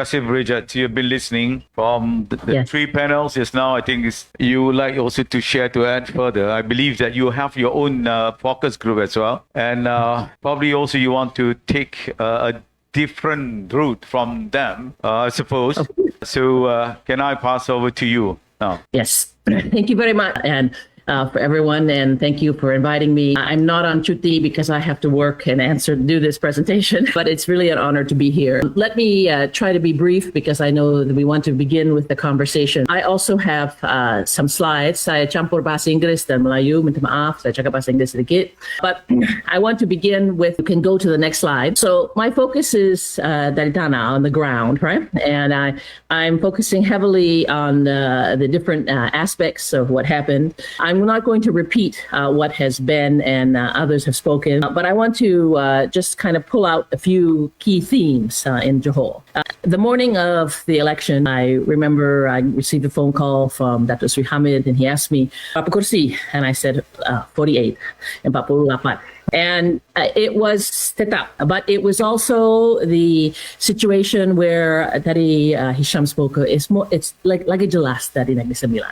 Kasih, Bridget. You've been listening from the Yes. three panels just now. I think you would like also to share to add further. I believe that you have your own focus group as well. And probably also you want to take a different route from them, I suppose. So can I pass over to you now? Yes. Thank you very much. And for everyone, and thank you for inviting me. I'm not on Chuti because I have to work and do this presentation, but it's really an honor to be here. Let me try to be brief because I know that we want to begin with the conversation. I also have some slides. Saya campur bahasa Inggeris dan Melayu, minta maaf, saya cakap bahasa Inggeris sedikit. But I want to begin with, you can go to the next slide. So my focus is dari tanah, on the ground, right? And I'm focusing heavily on the different aspects of what happened. I'm not going to repeat what has been and others have spoken, but I want to just kind of pull out a few key themes in Johor. The morning of the election, I remember I received a phone call from Datuk Seri Zahid, and he asked me, "Berapa kursi?" And I said, 48, 48. And it was tetap, but it was also the situation where tadi Hisham spoke. It's like jelas dari Negeri Sembilan.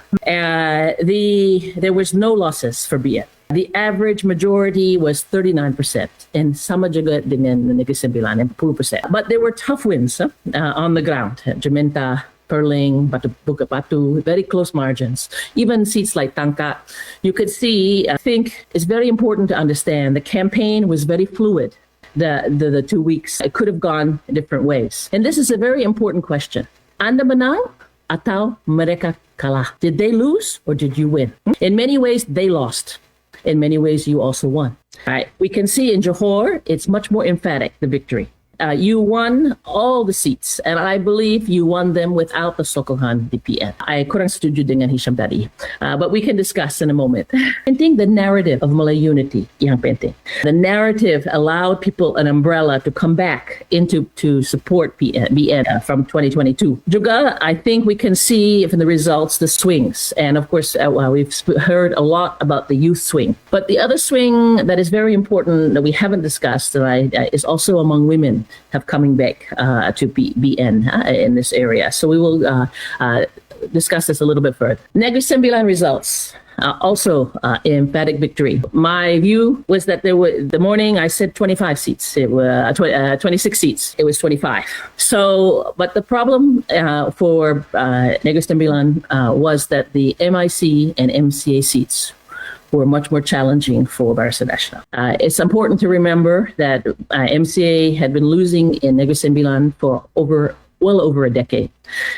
There was no losses for BN. The average majority was 39%, and sama juga dengan Negeri Sembilan, 40%. But there were tough wins on the ground. Jentera, Perling, Bukit Batu, very close margins. Even seats like Tangka, you could see, I think it's very important to understand the campaign was very fluid. The 2 weeks, it could have gone different ways. And this is a very important question. Anda menang atau mereka kalah? Did they lose or did you win? In many ways, they lost. In many ways, you also won. All right. We can see in Johor, it's much more emphatic, the victory. You won all the seats, and I believe you won them without the sokongan DPN. I kurang setuju dengan Hisham tadi, but we can discuss in a moment. I think the narrative of Malay unity yang penting. The narrative allowed people an umbrella to come back to support BN from 2022. Juga, I think we can see from the results the swings, and of course we've heard a lot about the youth swing. But the other swing that is very important that we haven't discussed is also among women. Have coming back to BN in this area. So we will discuss this a little bit further. Negeri Sembilan results. Also emphatic victory. My view was that the morning I said 25 seats. It was 26 seats. It was 25. So, but the problem for Negeri Sembilan was that the MIC and MCA seats were much more challenging for Barisan Nasional. It's important to remember that MCA had been losing in Negeri Sembilan for well over a decade,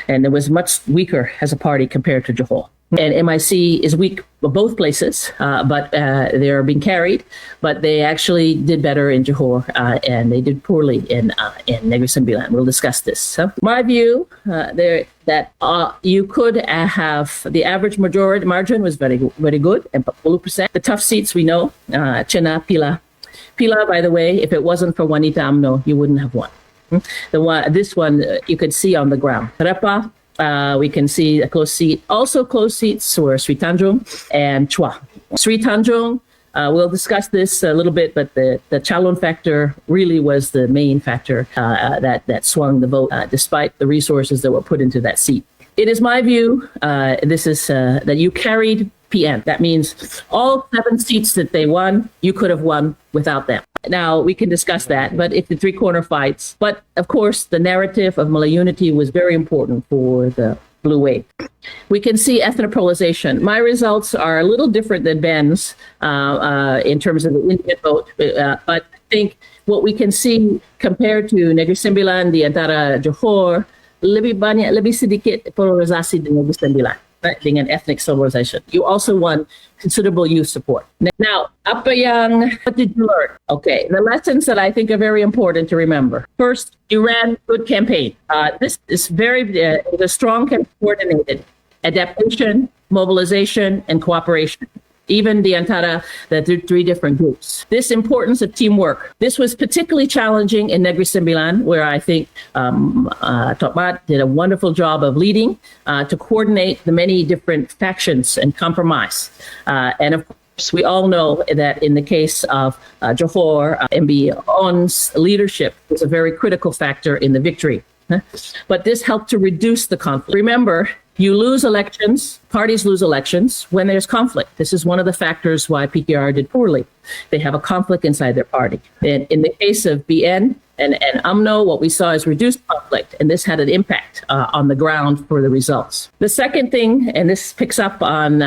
and it was much weaker as a party compared to Johor. And MIC is weak both places, but they are being carried. But they actually did better in Johor, and they did poorly in Negeri Sembilan. We'll discuss this. So my view that you could have the average majority margin was very good, and 40%. The tough seats we know, Chena, Pila, by the way, if it wasn't for Wanita UMNO, you wouldn't have won. This one you could see on the ground. Repa. We can see a close seat. Also close seats were Sri Tanjung and Chua. Sri Tanjung, we'll discuss this a little bit, but the calon factor really was the main factor that swung the vote, despite the resources that were put into that seat. It is my view, that you carried PN. That means all 7 seats that they won, you could have won without them. Now, we can discuss that, but it's the 3-corner fights. But, of course, the narrative of Malay unity was very important for the Blue Wave. We can see ethnic polarization. My results are a little different than Ben's in terms of the Indian vote, but I think what we can see compared to Negeri Sembilan, di antara Johor, lebih sedikit polarisasi di Negeri Sembilan. Dengan ethnic civilization. You also won considerable youth support. Now, what did you learn? Okay, the lessons that I think are very important to remember. First, you ran good campaign. This is the strong campaign coordinated. Adaptation, mobilization, and cooperation. Even the antara, the 3 different groups. This importance of teamwork. This was particularly challenging in Negeri Sembilan, where I think Tok Mat did a wonderful job of leading to coordinate the many different factions and compromise. And of course, we all know that in the case of Johor, MB Onn's leadership was a very critical factor in the victory. But this helped to reduce the conflict. Remember, you lose elections, parties lose elections when there's conflict. This is one of the factors why PKR did poorly. They have a conflict inside their party. And in the case of BN and UMNO, what we saw is reduced conflict, and this had an impact on the ground for the results. The second thing, and this picks up on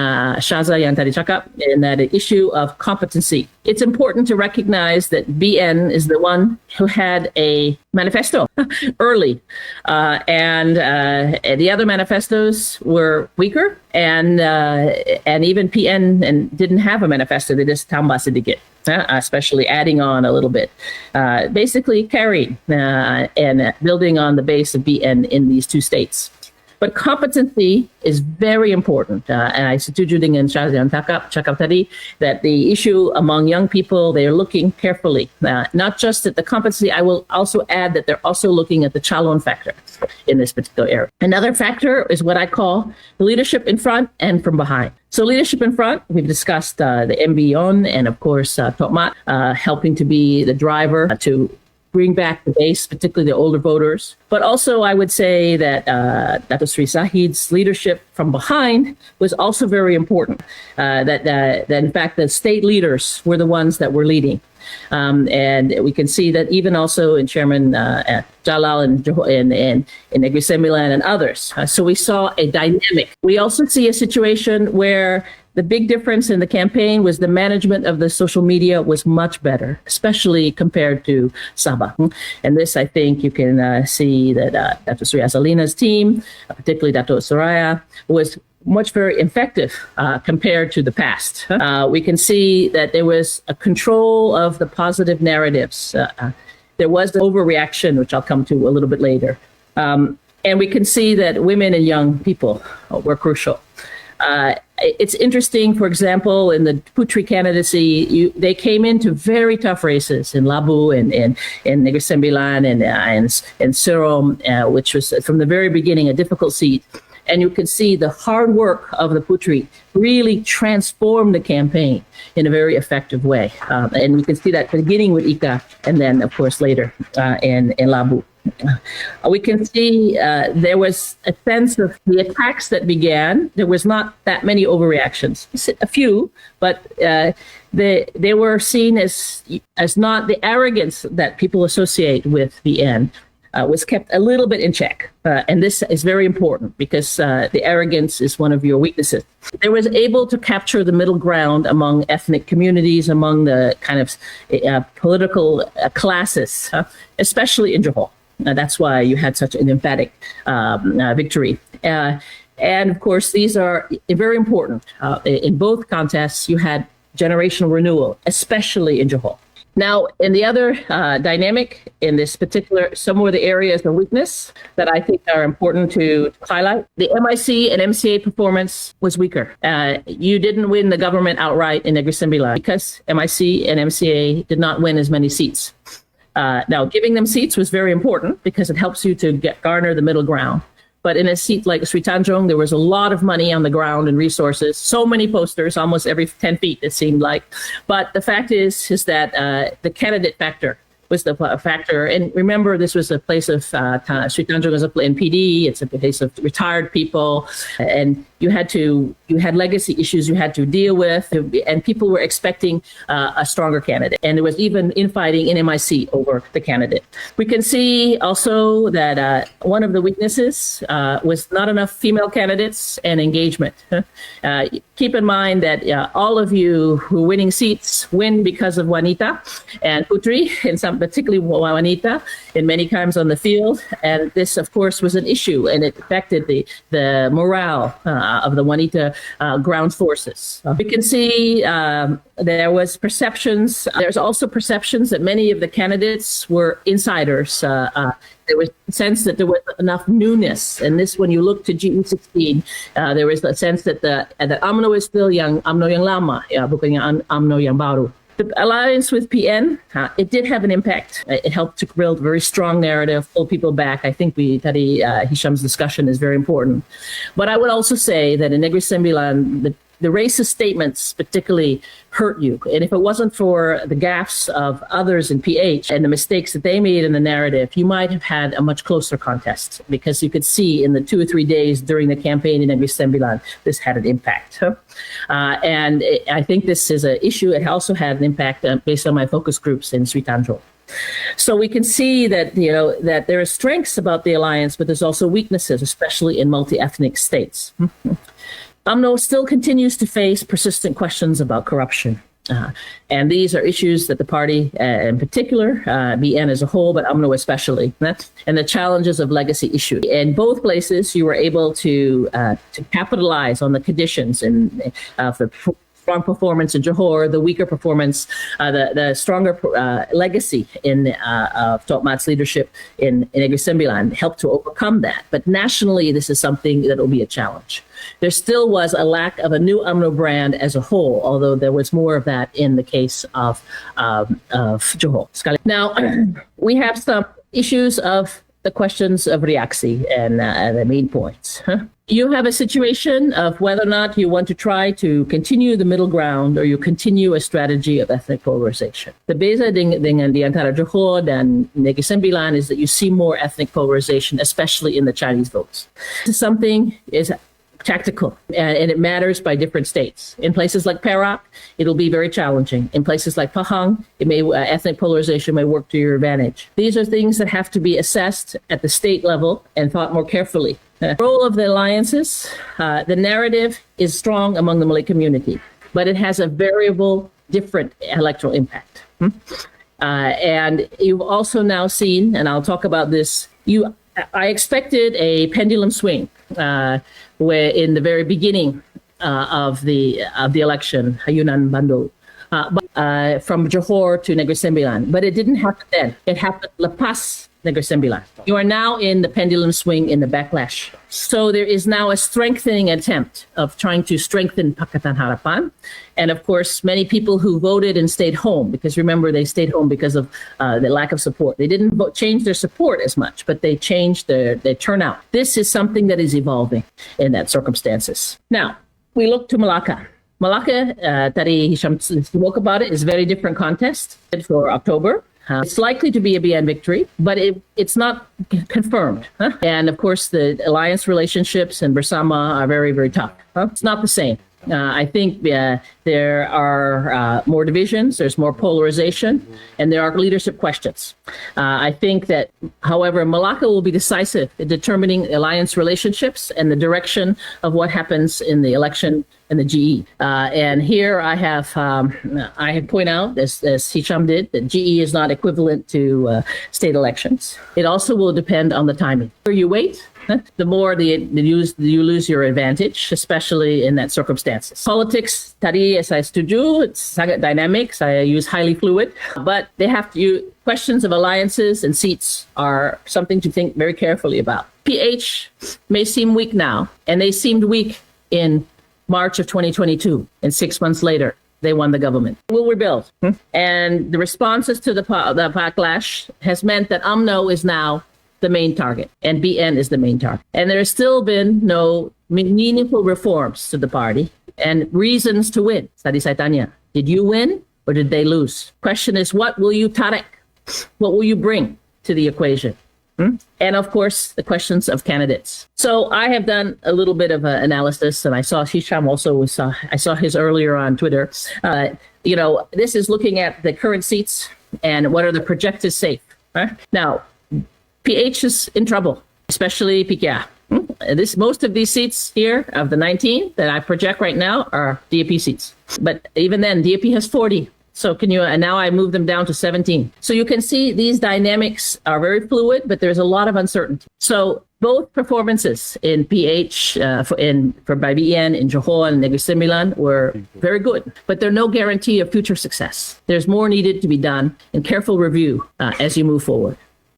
Shaza yang tadi cakap, in that issue of competency. It's important to recognize that BN is the one who had a manifesto early, and the other manifestos were weaker, and even PN didn't have a manifesto. They just tambah sedikit, especially adding on a little bit, basically carrying and building on the base of BN in these two states. But competency is very important. And I setuju dengan Syazan cakap tadi that the issue among young people, they're looking carefully, not just at the competency. I will also add that they're also looking at the calon factor in this particular area. Another factor is what I call the leadership in front and from behind. So leadership in front, we've discussed the MB Onn and of course Tok Mat helping to be the driver to bring back the base, particularly the older voters. But also I would say that Datuk Seri Zahid's leadership from behind was also very important, that in fact the state leaders were the ones that were leading. And we can see that even also in Chairman Jalal and in Negeri Sembilan and others. So we saw a dynamic. We also see a situation where the big difference in the campaign was the management of the social media was much better, especially compared to Sabah. And this, I think, you can see that Datuk Seri Azalina's team, particularly Datuk Soraya, was very effective compared to the past. We can see that there was a control of the positive narratives. There was the overreaction, which I'll come to a little bit later. And we can see that women and young people were crucial. It's interesting, for example, in the Putri candidacy, they came into very tough races in Labu and Negeri Sembilan and Serom, which was from the very beginning a difficult seat. And you can see the hard work of the Putri really transformed the campaign in a very effective way. And we can see that beginning with Ika and then, of course, later in Labu. We can see there was a sense of the attacks that began. There was not that many overreactions, a few, but they were seen as not the arrogance that people associate with the end. Was kept a little bit in check. And this is very important because the arrogance is one of your weaknesses. They was able to capture the middle ground among ethnic communities, among the kind of political classes, especially in Johor. That's why you had such an emphatic victory. And of course, these are very important. In both contests, you had generational renewal, especially in Johor. Now, in the other dynamic, in this particular, some of the areas of weakness that I think are important to highlight, the MIC and MCA performance was weaker. You didn't win the government outright in Negeri Sembilan because MIC and MCA did not win as many seats. Now, giving them seats was very important because it helps you to garner the middle ground. But in a seat like Sri Tanjung, there was a lot of money on the ground and resources, so many posters, almost every 10 feet, it seemed like. But the fact is that the candidate factor was the factor. And remember, this was a place of, Sri Tanjung was in PD, it's a place of retired people, and you had legacy issues you had to deal with, and people were expecting a stronger candidate. And there was even infighting in MIC over the candidate. We can see also that one of the weaknesses was not enough female candidates and engagement. Keep in mind that all of you who are winning seats win because of Wanita and Putri, and some particularly Wanita, in many times on the field. And this, of course, was an issue, and it affected the morale of the Wanita ground forces. We can see there was perceptions. There's also perceptions that many of the candidates were insiders. There was a sense that there was enough newness. And this, when you look to GE16, there was a sense that that UMNO is still UMNO yang lama, bukan yang UMNO yang baru. The alliance with PN, it did have an impact. It helped to build a very strong narrative, pull people back. I think Hisham's discussion is very important. But I would also say that in Negeri Sembilan, the racist statements particularly hurt you. And if it wasn't for the gaffes of others in PH and the mistakes that they made in the narrative, you might have had a much closer contest, because you could see in the 2 or 3 days during the campaign in Negeri Sembilan, this had an impact. I think this is an issue. It also had an impact based on my focus groups in Sri Tanjung. So we can see that, that there are strengths about the alliance, but there's also weaknesses, especially in multi-ethnic states. UMNO still continues to face persistent questions about corruption. And these are issues that the party, in particular, BN as a whole, but UMNO especially, and the challenges of legacy issues. In both places, you were able to capitalize on the conditions and the strong performance in Johor, the weaker performance, the stronger legacy of Tok Mat's leadership in Negeri Sembilan helped to overcome that. But nationally, this is something that will be a challenge. There still was a lack of a new UMNO brand as a whole, although there was more of that in the case of Johor. Now, we have some issues of the questions of reaksi and the main points. You have a situation of whether or not you want to try to continue the middle ground or you continue a strategy of ethnic polarization. The beza dengan di antara Johor dan Negeri Sembilan is that you see more ethnic polarization, especially in the Chinese votes. Something is tactical, and it matters by different states. In places like Perak, it'll be very challenging. In places like Pahang, ethnic polarization may work to your advantage. These are things that have to be assessed at the state level and thought more carefully. The role of the alliances, the narrative is strong among the Malay community, but it has a variable, different electoral impact. And you've also now seen, and I'll talk about this, I expected a pendulum swing where in the very beginning of the election, Hayunan Bandung, from Johor to Negeri Sembilan, but it didn't happen then. It happened lepas Negeri Sembilan. You are now in the pendulum swing in the backlash. So there is now a strengthening attempt of trying to strengthen Pakatan Harapan. And of course, many people who voted and stayed home, because remember, they stayed home because of the lack of support. They didn't change their support as much, but they changed their turnout. This is something that is evolving in that circumstances. Now, we look to Malacca. Malacca, Tari Hisham spoke about it, is a very different contest for October. It's likely to be a BN victory, but it's not confirmed. And of course, the alliance relationships and Bersama are very, very tough. It's not the same. I think there are more divisions, there's more polarization, and there are leadership questions. I think that, however, Malacca will be decisive in determining alliance relationships and the direction of what happens in the election and the GE. And here I have point out, as Hisham did, that GE is not equivalent to state elections. It also will depend on the timing. The more you wait, the more you lose your advantage, especially in that circumstances. Politics, tadi saya setuju, it's sangat dynamic. Saya use highly fluid, but they have to questions of alliances and seats are something to think very carefully about. PH may seem weak now, and they seemed weak in March of 2022, and 6 months later, they won the government. We'll rebuild. And the responses to the backlash has meant that UMNO is now the main target, and BN is the main target. And there has still been no meaningful reforms to the party and reasons to win. Tadi saya tanya, did you win or did they lose? Question is, what will you tarik? What will you bring to the equation? And of course, the questions of candidates. So I have done a little bit of an analysis, and I saw Hisham also I saw his earlier on Twitter. This is looking at the current seats and what are the projected safe. Now, PH is in trouble, especially PKA. Most of these seats here of the 19 that I project right now are DAP seats. But even then, DAP has 40. So and now I move them down to 17. So you can see these dynamics are very fluid, but there's a lot of uncertainty. So both performances in PH, for by BN in Johor and Negeri Sembilan were very good, but they're no guarantee of future success. There's more needed to be done and careful review as you move forward.